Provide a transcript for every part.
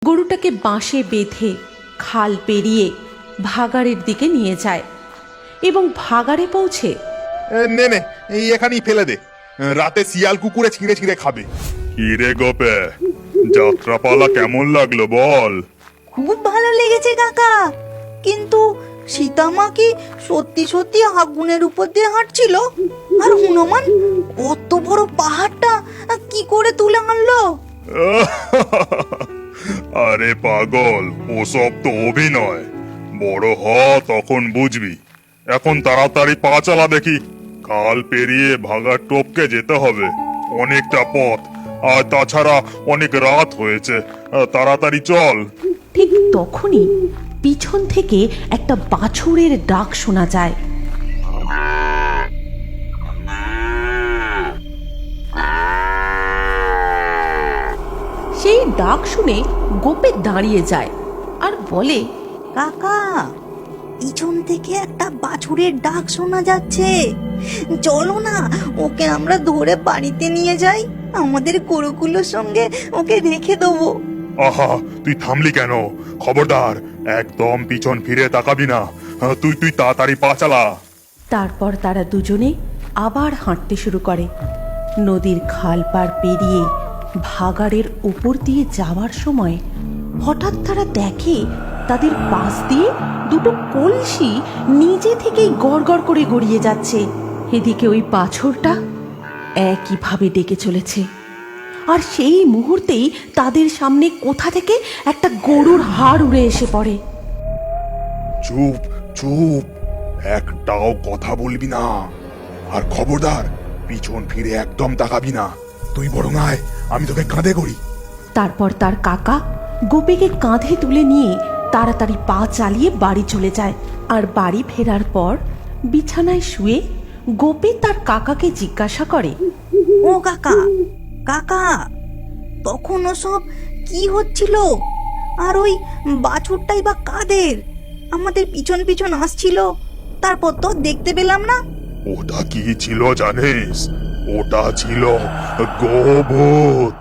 গরুটাকে বাঁশে বেঁধে খাল পেরিয়ে ভাগাড়ের দিকে নিয়ে যায় এবং ভাগাড়ে পৌঁছে নে নে, এই এখানেই ফেলে দে, রাতে শিয়াল কুকুরে ছিঁড়ে ছিঁড়ে খাবে। কিরে গোপে, যাত্রাপালা কেমন লাগলো বল? খুব ভালো লেগেছে কাকা, কিন্তু সীতামা কি সত্যি সত্যি আগুনের উপর দিয়ে হাঁটছিল? আর হনুমান অত বড় পাহাড়টা কি করে তুলে আনলো? আরে পাগল, ওসব তো অভিনয়। বড় হ, তখন বুঝবি। এখন তাড়াতাড়ি পা চালা দেখি, খাল পেরিয়ে ভাগার টপকে যেতে হবে, অনেকটা পথ। আর তাছাড়া অনেক রাত হয়েছে, তাড়াতাড়ি চল। ঠিক তখনই পিছন থেকে একটা বাছুরের ডাক শোনা যায়। সেই ডাক শুনে গোপে দাঁড়িয়ে যায় আর বলে, কাকা, পিছন থেকে একটা বাছুরের ডাক শোনা যাচ্ছে। চলো না, ওকে আমরা ধরে বাড়িতে নিয়ে যাই, আমাদের গরুগুলোর সঙ্গে ওকে রেখে দেবো। আহা, তুই থামলি কেন? খবরদার, একদম পিছন ফিরে তাকাবি না। তুই তাড়াতাড়ি পা চালা। তারপর তারা দুজনে আবার হাঁটতে শুরু করে। নদীর খাল পার পেরিয়ে ভাগাড়ের উপর দিয়ে যাওয়ার সময় হঠাৎ তারা দেখে তাদের পাশ দিয়ে দুটো কলসি নিজে থেকেই গড়গড় করে গড়িয়ে যাচ্ছে। এদিকে ওই বাছুরটা একইভাবে ডেকে চলেছে। আর সেই মুহূর্তেই তাদের সামনে কোথা থেকে একটা গরুর হাড় উড়ে এসে পড়ে। চুপ চুপ, একটাও কথা বলবি না, আর খবরদার পিছন ফিরে একদম তাকাবি না। তুই বরং আয়, আমি তোকে কাঁধে করি। তারপর তার কাকা গোপীকে কাঁধে তুলে নিয়ে তাড়াতাড়ি পা চালিয়ে বাড়ি চলে যায়। আর বাড়ি ফেরার পর বিছানায় শুয়ে গোপী তার কাকাকে জিজ্ঞাসা করে, ও কাকা, কাকা, তখন ওসব কি হচ্ছিল? আর ওই বাছুরটাই বা কাদের? আমাদের পিছন পিছন আসছিল, তারপর তো দেখতে পেলাম না। ওটা কি ছিল জানিস? ওটা ছিল গোভূত।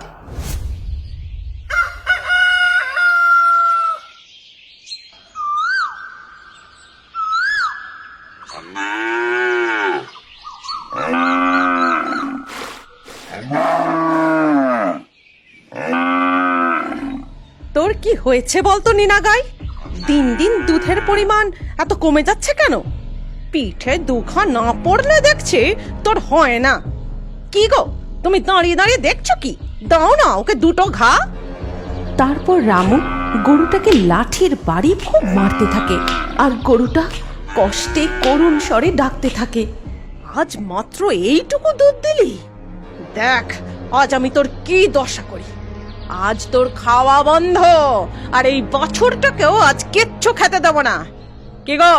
তোর কি হয়েছে বলতো নিনাগাই? দিন দিন দুধের পরিমাণ এত কমে যাচ্ছে কেন? পিঠে দুখা না পড়লে দেখছি তোর হয় না। কি গো, তুমি দাঁড়িয়ে দাঁড়িয়ে দেখছো কি? দাও না ওকে দুটো ঘা। তারপর রামু গরুটাকে লাঠির বাড়ি খুব মারতে থাকে আর গরুটা কষ্টে করুণ স্বরে ডাকতে থাকে, আজ মাত্র এইটুকু দুধ দিলি? দেখ আজ আমি তোর কি দশা করি। আজ তোর খাওয়া বন্ধ, আর এই বাছুরটাকেও আজ কিচ্ছু খেতে দেব না। কি গো,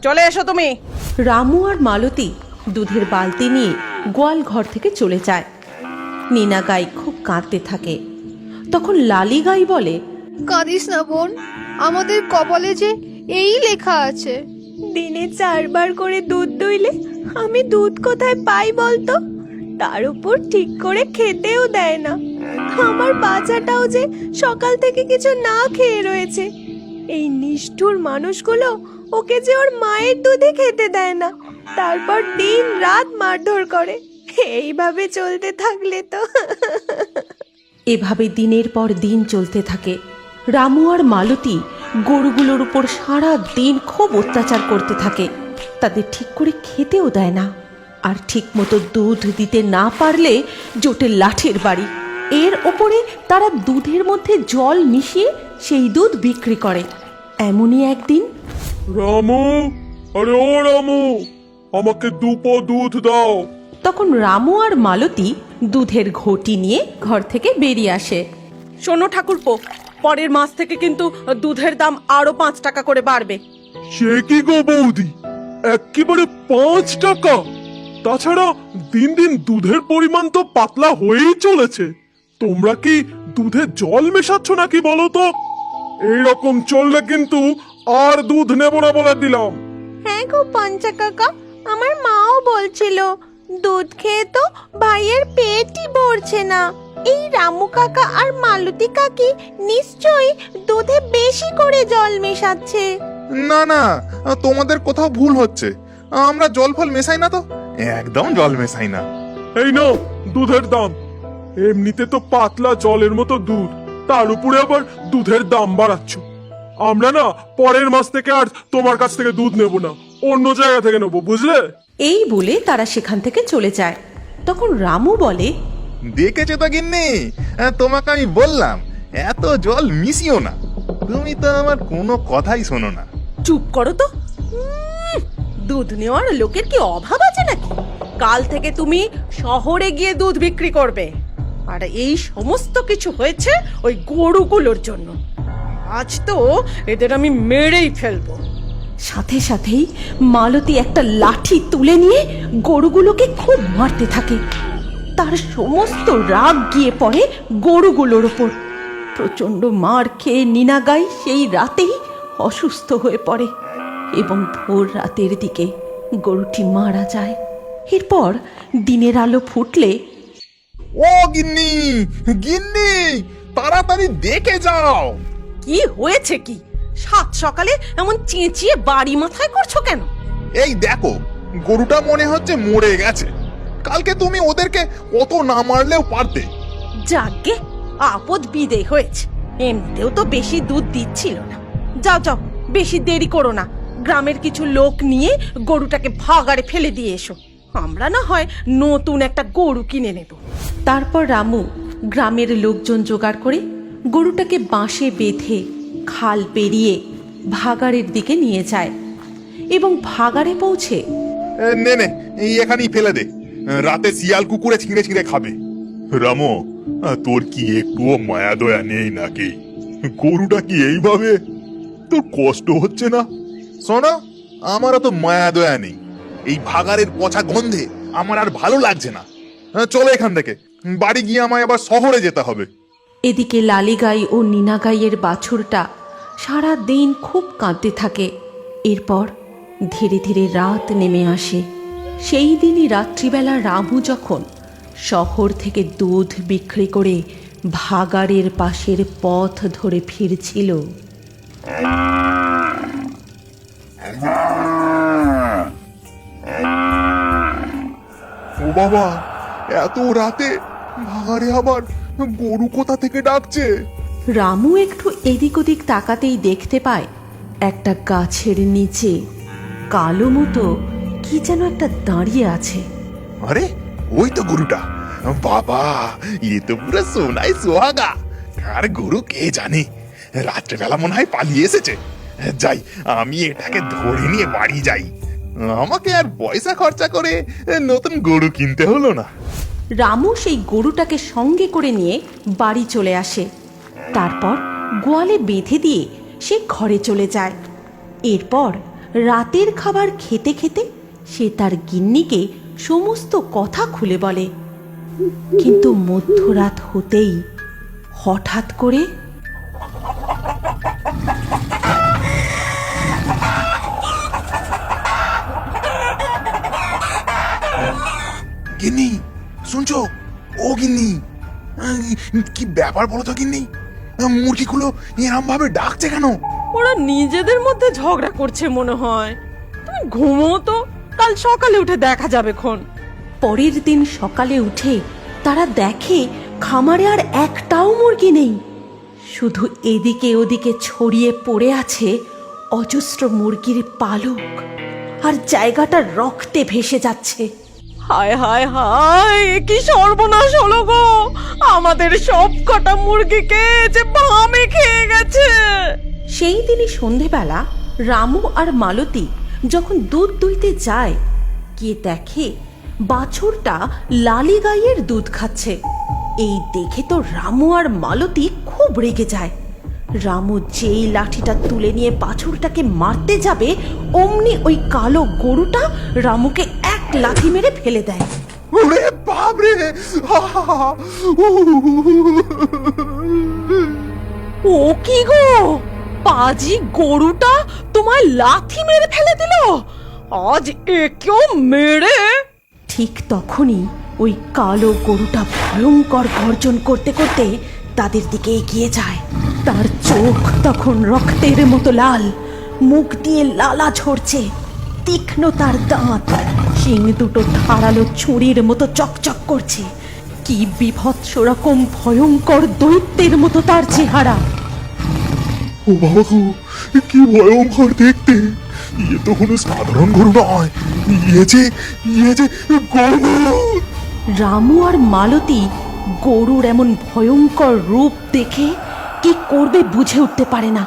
চলে এসো তুমি। রামু আর মালতী দুধের বালতি নিয়ে গোয়াল ঘর থেকে চলে যায়। নীনা গাই খুব কাঁদতে থাকে। তখন লালি গাই বলে, কাঁদিস না বোন, আমাদের কপালে যে এই লেখা আছে, দিনে 4 বার করে দুধ দইলে আমি দুধ কোথায় পাই বলতো? তার উপর ঠিক করে খেতেও দেয় না। আমার বাচ্চাটাও যে সকাল থেকে কিছু না খেয়ে রয়েছে। এই নিষ্ঠুর মানুষগুলো ওকে যে ওর মায়ের দুধে খেতে দেয় না, তারপর দিন রাত মারধর করে। এইভাবে চলতে থাকলে তো এভাবে দিনের পর দিন চলতে থাকে। রামু আর মালতী গরুগুলোর উপর সারা দিন খুব অত্যাচার করতে থাকে। তাদের ঠিক করে খেতেও দেয় না, আর ঠিক মতো দুধ দিতে না পারলে জোটে লাঠির বাড়ি। এর ওপরে তারা দুধের মধ্যে জল মিশিয়ে সেই দুধ বিক্রি করে। এমনই একদিন রামু, আরে ও রামু, আমাকে 2 পো দুধ দাও। তখন রামু আর মালতী দুধের ঘটি নিয়ে ঘর থেকে বেরিয়ে আসে। শোনো ঠাকুরপো, পরের মাস থেকে কিন্তু দুধের দাম আরো 5 টাকা করে বাড়বে। সে কি গো বৌদি, একেবারে 5 টাকা? তাছাড়া দিন দিন দুধের পরিমাণ তো পাতলা হয়েই চলেছে। তোমরা কি দুধে জল মেশাচ্ছ নাকি বলো তো? এইরকম চললে কিন্তু আর দুধ নেব না বলে দিলাম। হ্যাঁ গো পঞ্চা কাকা, আমার মাও বলছিল দুধ খেয়ে তো ভাইয়ের পেটই ভরছে না। এই রামু কাকা আর মালতী কাকি নিশ্চয়ই দুধে বেশি করে জল মেশাচ্ছে। না না, তোমাদের কোথাও ভুল হচ্ছে। আমরা জল ফল মেশাই না তো, একদম জল মেশাই না। এই নাও দুধের দাম। এমনিতে তো পাতলা জলের মতো দুধ, তার উপরে আবার দুধের দাম বাড়াচ্ছ। আমরা না পরের মাস থেকে আর তোমার কাছ থেকে দুধ নেব না, অন্য জায়গা থেকে নেবো, বুঝলে? এই বলে তারা সেখান থেকে চলে যায়। তখন রামু বলে, দেখেছো তো গিন্নি, তোমাকে আমি বললাম এত জল মিশিও না, তুমি তো আমার কোনো কথাই শোনো না। চুপ করো তো। দুধ নেওয়ার লোকের কি অভাব আছে নাকি? কাল থেকে তুমি শহরে গিয়ে দুধ বিক্রি করবে। আর এই সমস্ত কিছু হয়েছে ওই গরুগুলোর জন্য। আজ তো এদের আমি মেরেই ফেলবো। সাথে সাথেই মালতী একটা লাঠি তুলে নিয়ে গরুগুলোকে খুব মারতে থাকে। তার সমস্ত রাগ গিয়ে পড়ে গরুগুলোর ওপর। প্রচন্ড মার খেয়ে নীনাগাই সেই রাতেই অসুস্থ হয়ে পড়ে এবং ভোর রাতের দিকে গরুটি মারা যায়। এরপর দিনের আলো ফুটলে, ও গিন্নি, গিন্নি, তাড়াতাড়ি দেখে যাও। কি হয়েছে কি? সাত সকালে এমন চেঁচিয়ে বাড়ি মাথায় করছো কেন? এই দেখো, গরুটা মনে হচ্ছে মরে গেছে। কালকে তুমি ওদেরকে অত না মারলেও পারতে। যাকে আপদ বিদেয় হয়েছে। এমনিতেও তো বেশি দুধ দিচ্ছিল না। যাও যাও, বেশি দেরি করো না। গ্রামের কিছু লোক নিয়ে গরুটাকে ভাগাড়ে ফেলে দিয়ে এসো। আমরা না হয় নতুন একটা গরু কিনে নেব। তারপর রামু গ্রামের লোকজন জোগাড় করে গরুটাকে বাঁশে বেঁধে খাল পেরিয়ে ভাগাড়ের দিকে নিয়ে যায় এবং ভাগাড়ে পৌঁছে নে নে, এই এখানেই ফেলে দে, রাতে শিয়াল কুকুরে ছিঁড়ে ছিঁড়ে খাবে। রামো, তোর কি একটুও মায়া দয়া নেই নাকি? গরুটা কি এইভাবে? তোর কষ্ট হচ্ছে না? শোনো, আমারও তো মায়া দয়া নেই। এই ভাগাড়ের পচা গন্ধে আমার আর ভালো লাগছে না। চলো এখান থেকে, বাড়ি গিয়ে আমায় আবার শহরে যেতে হবে। এদিকে লালিগাই ও নীনাগাইয়ের বাছুরটা সারা দিন খুব কাঁদতে থাকে। এরপর ধীরে ধীরে রাত নেমে আসে। সেই দিনই রাত্রিবেলা রামু যখন শহর থেকে দুধ বিক্রি করে ভাগাড়ের পাশের পথ ধরে ফিরছিল, ও বাবা, এত রাতে ভাগাড়ে আবার গরু কোথা থেকে ডাকছে? রামু একটু এদিক ওদিক তাকাতেই দেখতে পায় একটা গাছের নিচে কালো মতো কি যেন একটা দাঁড়িয়ে আছে। আরে, ওই তো গরুটা। বাবা, এ তো পুরো সোনাই সোহাগা। আর গরু কে জানে, রাত্রেবেলা মনে হয় পালিয়ে এসেছে। যাই, আমি এটাকে ধরে নিয়ে বাড়ি যাই। আমাকে আর পয়সা খরচা করে নতুন গরু কিনতে হলো না। রামু সেই গরুটাকে সঙ্গে করে নিয়ে বাড়ি চলে আসে। তারপর গোয়ালে বেঁধে দিয়ে সে ঘরে চলে যায়। এরপর রাতের খাবার খেতে খেতে সে তার গিন্নিকে সমস্ত কথা খুলে বলে। কিন্তু মধ্যরাত হতেই হঠাৎ করে গিন্নি, শুনছো? ও গিন্নি, কি ব্যাপার বলো তো গিন্নি? মুরগিগুলো এরম ভাবে ডাকছে কেন? ওরা নিজেদের মধ্যে ঝগড়া করছে মনে হয়। তুমি ঘুমো তো, কাল সকালে উঠে দেখা যাবে খন। পরের দিন সকালে উঠে তারা দেখে খামারে আর একটাও মুরগি নেই। শুধু এদিকে ওদিকে ছড়িয়ে পড়ে আছে অজস্র মুরগির পালক, আর জায়গাটা রক্তে ভেসে যাচ্ছে। হায় হায় হায়, এ কি সর্বনাশ হলো গো! আমাদের সব কটা মুরগিকে যে বামে খেয়ে গেছে। সেই দিনই সন্ধেবেলা রামু আর মালতী যখন দুধ দুইতে যায়, গিয়ে দেখে বাছুরটা লালিগাইয়ের দুধ খাচ্ছে। এই দেখে তো রামু আর মালতী খুব রেগে যায়। রামু যেই লাঠিটা তুলে নিয়ে বাছুরটাকে মারতে যাবে, অমনি ওই কালো গরুটা রামুকে এক লাথি মেরে ফেলে দেয়। ওরে বাপরে! ও কি গো, পাজি গরুটা তোমায় লাথি মেরে ফেলে দিল? আজ একেও মেরে। ঠিক তখনই ওই কালো গরুটা ভয়ঙ্কর গর্জন করতে করতে তাদের দিকে এগিয়ে যায়। তার চোখ তখন রক্তের মতো লাল, মুখ দিয়ে লালা ঝরছে, তীক্ষ্ণ তার দাঁত, শিং দুটো ধারালো ছুরির মতো চকচক করছে। কি বিভৎস রকম ভয়ঙ্কর দৈত্যের মতো তার চেহারা। ও বাবা গো, কি ভয়ঙ্কর দেখতে! ইয়ে তো কোনো সাধারণ গরু নয়, ইয়ে যে গরু! রামু আর মালতী গরুর এমন ভয়ঙ্কর রূপ দেখে কি করবে বুঝে উঠতে পারে না।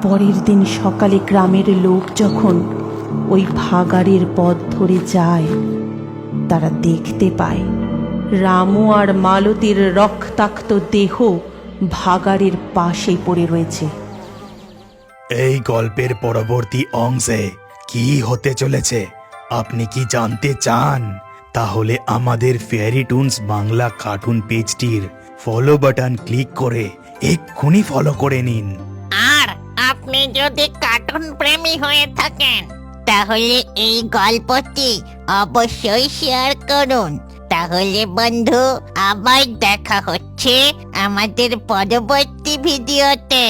পরের দিন সকালে গ্রামের লোক যখন ওই ভাগাড়ের পথ ধরে যায়, তারা দেখতে পায় রামু আর মালতীর রক্তাক্ত দেহ ভাগাড়ের পাশে পড়ে রয়েছে। এই গল্পের পরবর্তী অংশে কি হতে চলেছে আপনি কি জানতে চান? তাহলে আমাদের ফেয়ারি টুনস বাংলা কার্টুন পেজটির ফলো বাটন ক্লিক করে এক্ষুনি ফলো করে নিন। আর আপনি যদি কার্টুন প্রেমী হয়ে থাকেন তাহলে এই গল্পটি অবশ্যই শেয়ার করুন। তাহলে বন্ধু, আবার দেখা হচ্ছে আমাদের পরবর্তী ভিডিওতে।